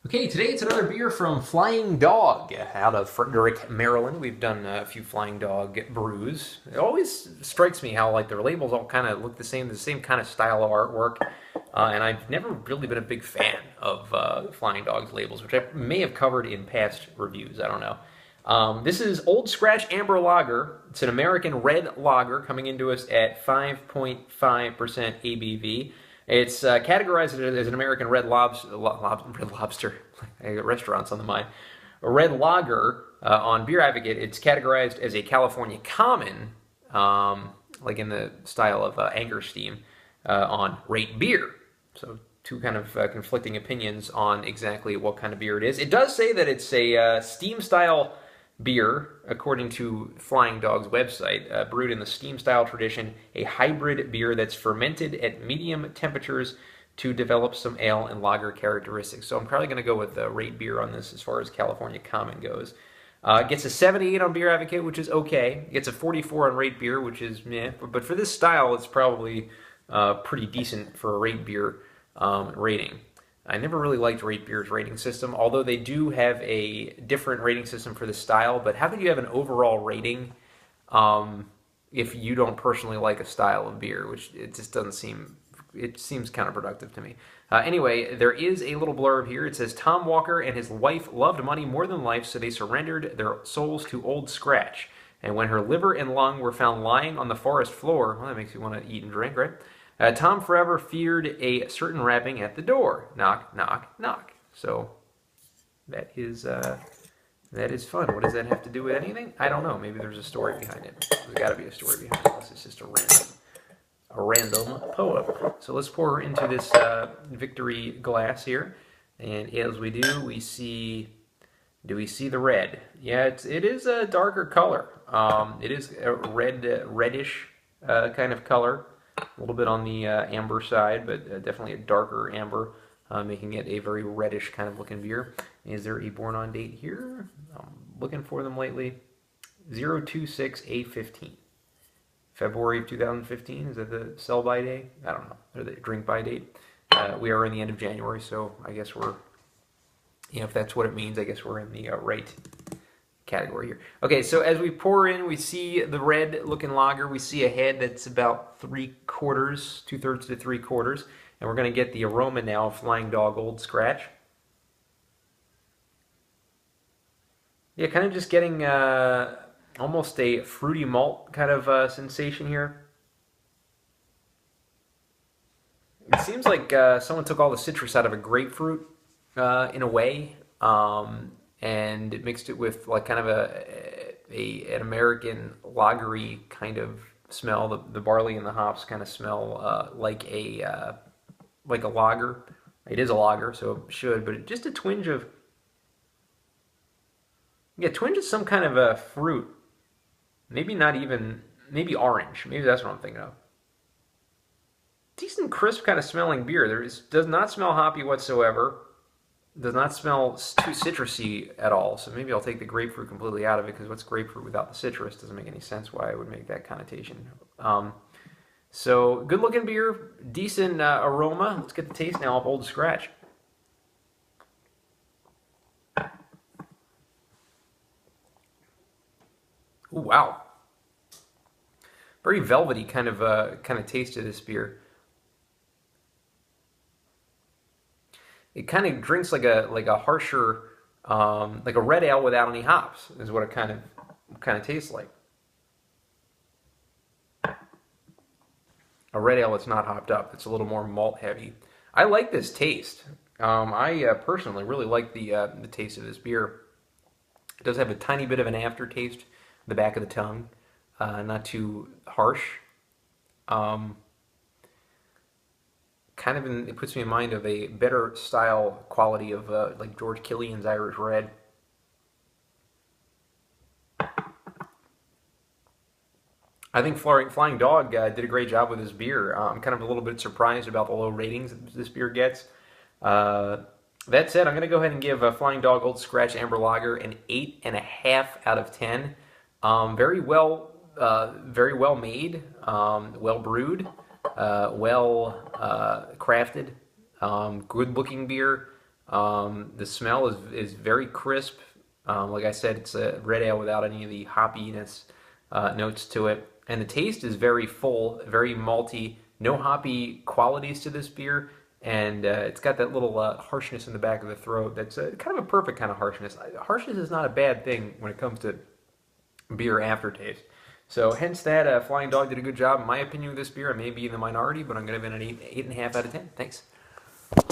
Okay, today it's another beer from Flying Dog out of Frederick, Maryland. We've done a few Flying Dog brews. It always strikes me how like their labels all kind of look the same kind of style of artwork. And I've never really been a big fan of Flying Dog's labels, which I may have covered in past reviews. I don't know. This is Old Scratch Amber Lager. It's an American red lager coming into us at 5.5% ABV. It's categorized as an American red lobster I got restaurants on the mind. A red lager on Beer Advocate. It's categorized as a California common, like in the style of Anchor Steam, on Rate Beer. So two kind of conflicting opinions on exactly what kind of beer it is. It does say that it's a steam style beer, according to Flying Dog's website, brewed in the steam style tradition, a hybrid beer that's fermented at medium temperatures to develop some ale and lager characteristics. So I'm probably going to go with the Rate Beer on this as far as California Common goes. It gets a 78 on Beer Advocate, which is okay. It gets a 44 on Rate Beer, which is meh. But for this style, it's probably pretty decent for a Rate Beer rating. I never really liked Rate Beer's rating system, although they do have a different rating system for the style. But how could you have an overall rating if you don't personally like a style of beer, which it just doesn't seem, it seems counterproductive to me. Anyway, there is a little blurb here. It says, Tom Walker and his wife loved money more than life, so they surrendered their souls to Old Scratch. And when her liver and lung were found lying on the forest floor, well, that makes you want to eat and drink, right? Tom forever feared a certain rapping at the door. Knock, knock, knock. So that is fun. What does that have to do with anything? I don't know. Maybe there's a story behind it. There's got to be a story behind it. This is just a random poem. So let's pour into this victory glass here, and as we do, we see. Do we see the red? Yeah, it is a darker color. It is a reddish kind of color. A little bit on the amber side, but definitely a darker amber, making it a very reddish kind of looking beer. Is there a born on date here? I'm looking for them lately. 026A15. February of 2015. Is that the sell by date? I don't know. Or the drink by date. We are in the end of January, so I guess we're, if that's what it means, I guess we're in the right category here. Okay, so as we pour in, we see the red looking lager. We see a head that's about 3/4, 2/3 to 3/4, and we're going to get the aroma now of Flying Dog Old Scratch. Yeah, kind of just getting almost a fruity malt kind of sensation here. It seems like someone took all the citrus out of a grapefruit in a way. And it mixed it with like kind of an American lagery kind of smell. The barley and the hops kind of smell like a lager. It is a lager, so it should, but just a twinge of some kind of a fruit. Maybe not even, maybe orange. Maybe that's what I'm thinking of. Decent crisp kind of smelling beer. Does not smell hoppy whatsoever. Does not smell too citrusy at all, so maybe I'll take the grapefruit completely out of it, because what's grapefruit without the citrus? Doesn't make any sense why I would make that connotation. So, good looking beer, decent aroma. Let's get the taste now of Old Scratch. Ooh, wow. Very velvety kind of taste to this beer. It kind of drinks like a harsher, like a red ale without any hops, is what it kind of tastes like. A red ale that's not hopped up. It's a little more malt heavy. I like this taste. I personally really like the taste of this beer. It does have a tiny bit of an aftertaste, the back of the tongue, not too harsh. It puts me in mind of a better style quality of like George Killian's Irish Red. I think Flying Dog did a great job with this beer. I'm kind of a little bit surprised about the low ratings that this beer gets. That said, I'm going to go ahead and give Flying Dog Old Scratch Amber Lager an 8.5 out of 10. Very well made, well brewed. Well crafted, good looking beer. The smell is very crisp. Like I said, it's a red ale without any of the hoppiness notes to it. And the taste is very full, very malty, no hoppy qualities to this beer. And it's got that little harshness in the back of the throat that's kind of a perfect kind of harshness. Harshness is not a bad thing when it comes to beer aftertaste. So hence that Flying Dog did a good job, in my opinion, with this beer. I may be in the minority, but I'm going to give it an 8.5 out of 10. Thanks.